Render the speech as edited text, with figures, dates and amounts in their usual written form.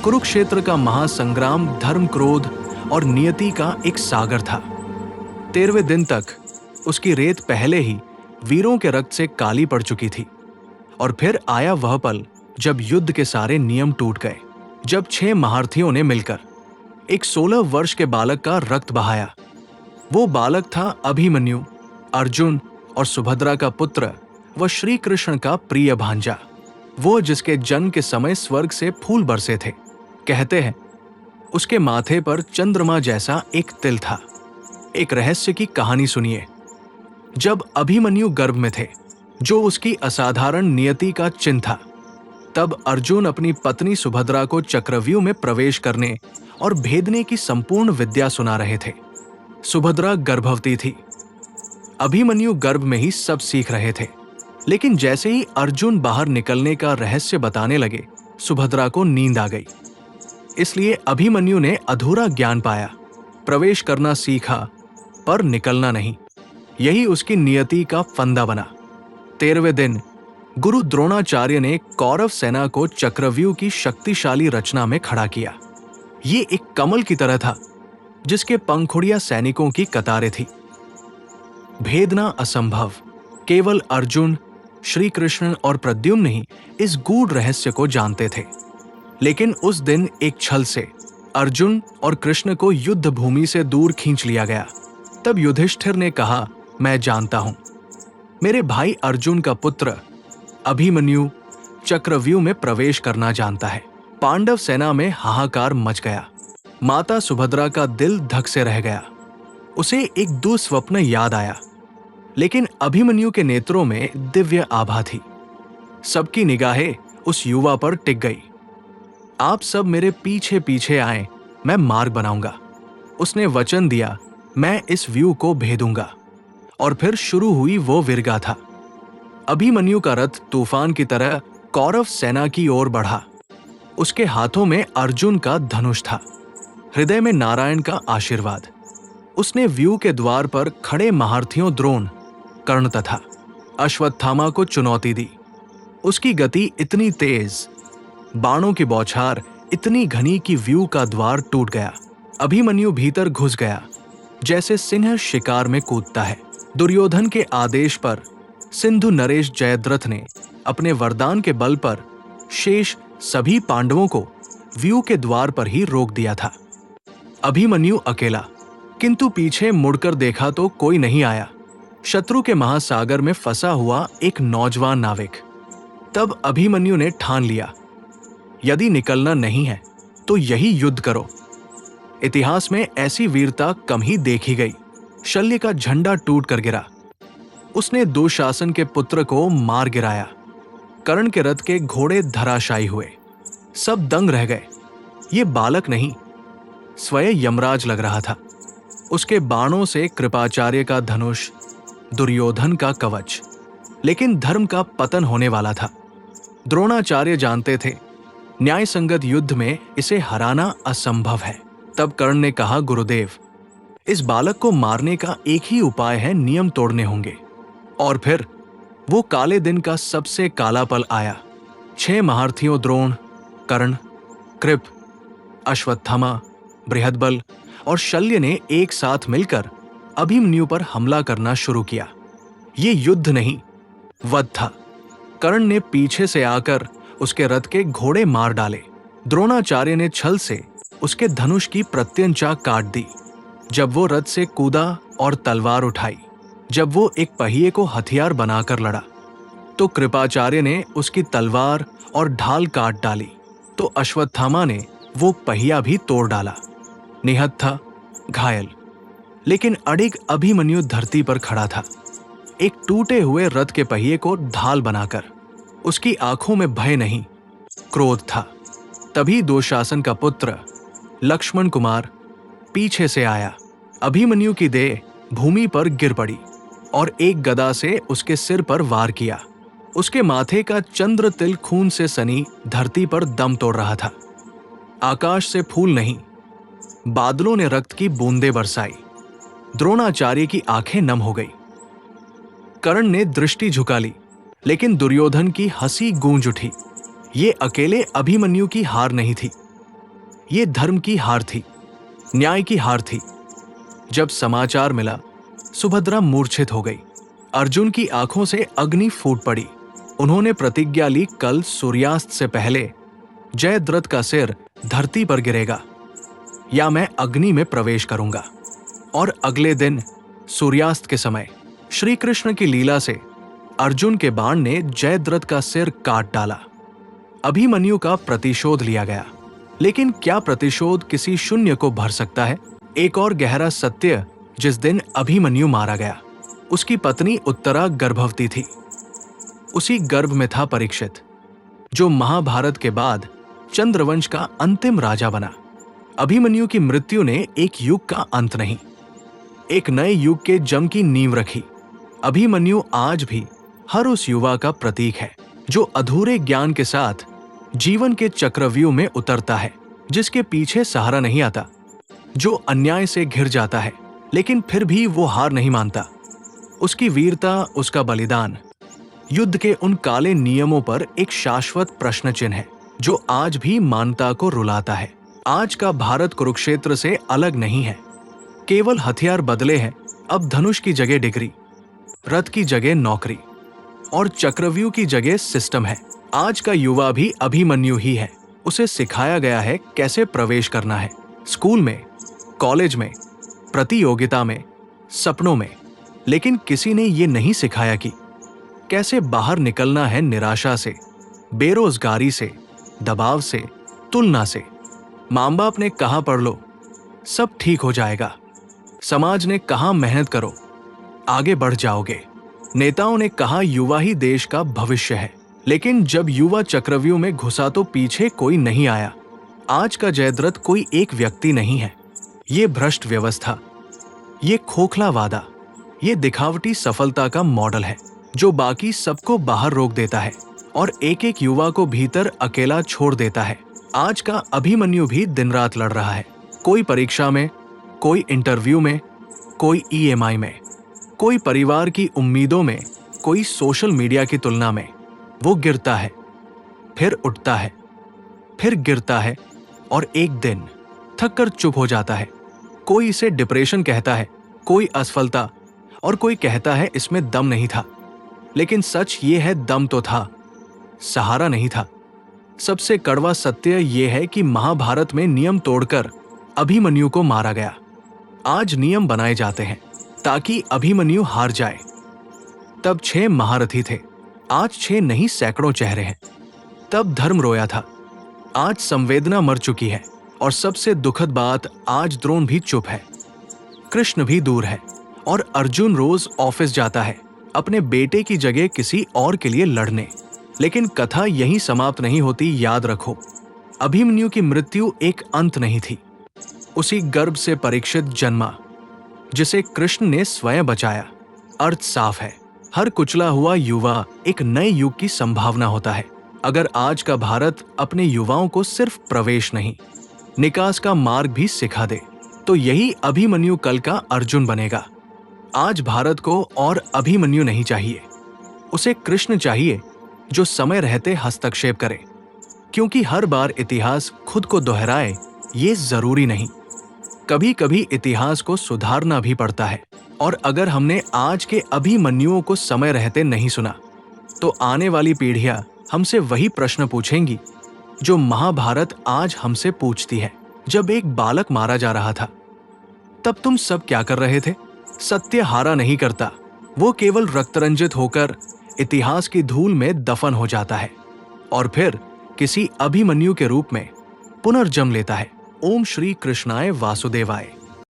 कुरुक्षेत्र का महासंग्राम धर्म, क्रोध और नियति का एक सागर था। 13वें दिन तक उसकी रेत पहले ही वीरों के रक्त से काली पड़ चुकी थी। और फिर आया वह पल जब युद्ध के सारे नियम टूट गए, जब 6 महारथियों ने मिलकर एक 16 वर्ष के बालक का रक्त बहाया। वो बालक था अभिमन्यु, अर्जुन और सुभद्रा का पुत्र व श्री कृष्ण का प्रिय भांजा, वो जिसके जन्म के समय स्वर्ग से फूल बरसे थे। कहते हैं उसके माथे पर चंद्रमा जैसा एक तिल था। एक रहस्य की कहानी सुनिए। जब अभिमन्यु गर्भ में थे, जो उसकी असाधारण नियति का चिन्ह था, तब अर्जुन अपनी पत्नी सुभद्रा को चक्रव्यूह में प्रवेश करने और भेदने की संपूर्ण विद्या सुना रहे थे। सुभद्रा गर्भवती थी। अभिमन्यु गर्भ में ही सब सीख रहे थे। लेकिन जैसे ही अर्जुन बाहर निकलने का रहस्य बताने लगे, सुभद्रा को नींद आ गई। इसलिए अभिमन्यु ने अधूरा ज्ञान पाया, प्रवेश करना सीखा पर निकलना नहीं। यही उसकी नियति का फंदा बना। 13वें दिन गुरु द्रोणाचार्य ने कौरव सेना को चक्रव्यूह की शक्तिशाली रचना में खड़ा किया। ये एक कमल की तरह था, जिसके पंखुड़ियां सैनिकों की कतारें थी। भेदना असंभव, केवल अर्जुन, श्री कृष्ण और प्रद्युम्न ही इस गूढ़ रहस्य को जानते थे। लेकिन उस दिन एक छल से अर्जुन और कृष्ण को युद्ध भूमि से दूर खींच लिया गया। तब युधिष्ठिर ने कहा, मैं जानता हूं, मेरे भाई अर्जुन का पुत्र अभिमन्यु चक्रव्यूह में प्रवेश करना जानता है। पांडव सेना में हाहाकार मच गया। माता सुभद्रा का दिल धक से रह गया। उसे एक दुस्वप्न याद आया, लेकिन अभिमन्यु के नेत्रों में दिव्य आभा थी। सबकी निगाहें उस युवा पर टिक गई। आप सब मेरे पीछे पीछे आए, मैं मार्ग बनाऊंगा। उसने वचन दिया, मैं इस व्यू को भेदूंगा। और फिर शुरू हुई वो वीरगाथा। अभिमन्यु का रथ तूफान की तरह कौरव सेना की ओर बढ़ा। उसके हाथों में अर्जुन का धनुष था, हृदय में नारायण का आशीर्वाद। उसने व्यू के द्वार पर खड़े महारथियों द्रोण, कर्ण तथा अश्वत्थामा को चुनौती दी। उसकी गति इतनी तेज, बाणों की बौछार इतनी घनी कि व्यू का द्वार टूट गया। अभिमन्यु भीतर घुस गया, जैसे सिंह शिकार में कूदता है। दुर्योधन के आदेश पर सिंधु नरेश जयद्रथ ने अपने वरदान के बल पर शेष सभी पांडवों को व्यू के द्वार पर ही रोक दिया था। अभिमन्यु अकेला, किंतु पीछे मुड़कर देखा तो कोई नहीं आया। शत्रु के महासागर में फंसा हुआ एक नौजवान नाविक। तब अभिमन्यु ने ठान लिया, यदि निकलना नहीं है तो यही युद्ध करो। इतिहास में ऐसी वीरता कम ही देखी गई। शल्य का झंडा टूट कर गिरा। उसने दुशासन के पुत्र को मार गिराया। कर्ण के रथ के घोड़े धराशायी हुए। सब दंग रह गए। ये बालक नहीं, स्वयं यमराज लग रहा था। उसके बाणों से कृपाचार्य का धनुष, दुर्योधन का कवच। लेकिन धर्म का पतन होने वाला था। द्रोणाचार्य जानते थे, न्याय संगत युद्ध में इसे हराना असंभव है। तब कर्ण ने कहा, गुरुदेव, इस बालक को मारने का एक ही उपाय है, नियम तोड़ने होंगे। और फिर वो काले दिन का सबसे काला पल आया। 6 महारथियों द्रोण, कर्ण, कृप, अश्वत्थामा, बृहद्बल और शल्य ने एक साथ मिलकर अभिमन्यु पर हमला करना शुरू किया। ये युद्ध नहीं, वध था। कर्ण ने पीछे से आकर उसके रथ के घोड़े मार डाले। द्रोणाचार्य ने छल से उसके धनुष की प्रत्यंचा काट दी। जब वो रथ से कूदा और तलवार उठाई, जब वो एक पहिए को हथियार बनाकर लड़ा, तो कृपाचार्य ने उसकी तलवार और ढाल काट डाली, तो अश्वत्थामा ने वो पहिया भी तोड़ डाला। निहत था, घायल, लेकिन अडिग अभिमन्यु धरती पर खड़ा था, एक टूटे हुए रथ के पहिए को ढाल बनाकर। उसकी आंखों में भय नहीं, क्रोध था। तभी दुशासन का पुत्र लक्ष्मण कुमार पीछे से आया। अभिमन्यु की देह भूमि पर गिर पड़ी और एक गदा से उसके सिर पर वार किया। उसके माथे का चंद्र तिल खून से सनी धरती पर दम तोड़ रहा था। आकाश से फूल नहीं, बादलों ने रक्त की बूंदें बरसाई। द्रोणाचार्य की आंखें नम हो गई। कर्ण ने दृष्टि झुका ली, लेकिन दुर्योधन की हंसी गूंज उठी। ये अकेले अभिमन्यु की हार नहीं थी, ये धर्म की हार थी, न्याय की हार थी। जब समाचार मिला, सुभद्रा मूर्छित हो गई। अर्जुन की आंखों से अग्नि फूट पड़ी। उन्होंने प्रतिज्ञा ली, कल सूर्यास्त से पहले जयद्रथ का सिर धरती पर गिरेगा या मैं अग्नि में प्रवेश करूंगा। और अगले दिन सूर्यास्त के समय श्री कृष्ण की लीला से अर्जुन के बाण ने जयद्रथ का सिर काट डाला। अभिमन्यु का प्रतिशोध लिया गया, लेकिन क्या प्रतिशोध किसी शून्य को भर सकता है? एक और गहरा सत्य, जिस दिन अभिमन्यु मारा गया, उसकी पत्नी उत्तरा गर्भवती थी। उसी गर्भ में था परीक्षित, जो महाभारत के बाद चंद्रवंश का अंतिम राजा बना। अभिमन्यु की मृत्यु ने एक युग का अंत नहीं, एक नए युग के जम की नींव रखी। अभिमन्यु आज भी हर उस युवा का प्रतीक है जो अधूरे ज्ञान के साथ जीवन के चक्रव्यूह में उतरता है, जिसके पीछे सहारा नहीं आता, जो अन्याय से घिर जाता है लेकिन फिर भी वो हार नहीं मानता। उसकी वीरता, उसका बलिदान युद्ध के उन काले नियमों पर एक शाश्वत प्रश्न चिन्ह है जो आज भी मानवता को रुलाता है। आज का भारत कुरुक्षेत्र से अलग नहीं है। केवल हथियार बदले हैं, अब धनुष की जगह डिग्री, रथ की जगह नौकरी और चक्रव्यूह की जगह सिस्टम है। आज का युवा भी अभिमन्यु ही है। उसे सिखाया गया है कैसे प्रवेश करना है, स्कूल में, कॉलेज में, प्रतियोगिता में, सपनों में, लेकिन किसी ने ये नहीं सिखाया कि कैसे बाहर निकलना है निराशा से, बेरोजगारी से, दबाव से, तुलना से। माँ बाप ने कहा पढ़ लो, सब ठीक हो जाएगा। समाज ने कहा मेहनत करो, आगे बढ़ जाओगे। नेताओं ने कहा युवा ही देश का भविष्य है, लेकिन जब युवा चक्रव्यूह में घुसा तो पीछे कोई नहीं आया। आज का जयद्रथ कोई एक व्यक्ति नहीं है, ये भ्रष्ट व्यवस्था, ये खोखला वादा, ये दिखावटी सफलता का मॉडल है जो बाकी सबको बाहर रोक देता है और एक एक युवा को भीतर अकेला छोड़ देता है। आज का अभिमन्यु भी दिन रात लड़ रहा है, कोई परीक्षा में, कोई इंटरव्यू में, कोई ईएमआई में, कोई परिवार की उम्मीदों में, कोई सोशल मीडिया की तुलना में। वो गिरता है, फिर उठता है, फिर गिरता है और एक दिन थक कर चुप हो जाता है। कोई इसे डिप्रेशन कहता है, कोई असफलता, और कोई कहता है इसमें दम नहीं था। लेकिन सच ये है, दम तो था, सहारा नहीं था। सबसे कड़वा सत्य ये है कि महाभारत में नियम तोड़कर अभिमन्यु को मारा गया। आज नियम बनाए जाते हैं ताकि अभिमन्यु हार जाए। तब 6 महारथी थे, आज 6 नहीं सैकड़ों चेहरे हैं। तब धर्म रोया था, आज संवेदना मर चुकी है। और सबसे दुखद बात, आज द्रोण भी चुप है, कृष्ण भी दूर है और अर्जुन रोज ऑफिस जाता है अपने बेटे की जगह किसी और के लिए लड़ने। लेकिन कथा यहीं समाप्त नहीं होती, याद रखो। अभिमन्यु की मृत्यु एक अंत नहीं थी। उसी गर्भ से परीक्षित जन्मा जिसे कृष्ण ने स्वयं बचाया। अर्थ साफ है, हर कुचला हुआ युवा एक नए युग की संभावना होता है। अगर आज का भारत अपने युवाओं को सिर्फ प्रवेश नहीं, निकास का मार्ग भी सिखा दे, तो यही अभिमन्यु कल का अर्जुन बनेगा। आज भारत को और अभिमन्यु नहीं चाहिए, उसे कृष्ण चाहिए जो समय रहते हस्तक्षेप करे। क्योंकि हर बार इतिहास खुद को दोहराए ये जरूरी नहीं, कभी कभी इतिहास को सुधारना भी पड़ता है। और अगर हमने आज के अभिमन्युओं को समय रहते नहीं सुना, तो आने वाली पीढ़ियां हमसे वही प्रश्न पूछेंगी जो महाभारत आज हमसे पूछती है। जब एक बालक मारा जा रहा था, तब तुम सब क्या कर रहे थे? सत्य हारा नहीं करता, वो केवल रक्तरंजित होकर इतिहास की धूल में दफन हो जाता है और फिर किसी अभिमन्यु के रूप में पुनर्जन्म लेता है। ओम श्री कृष्णाय वासुदेवाय।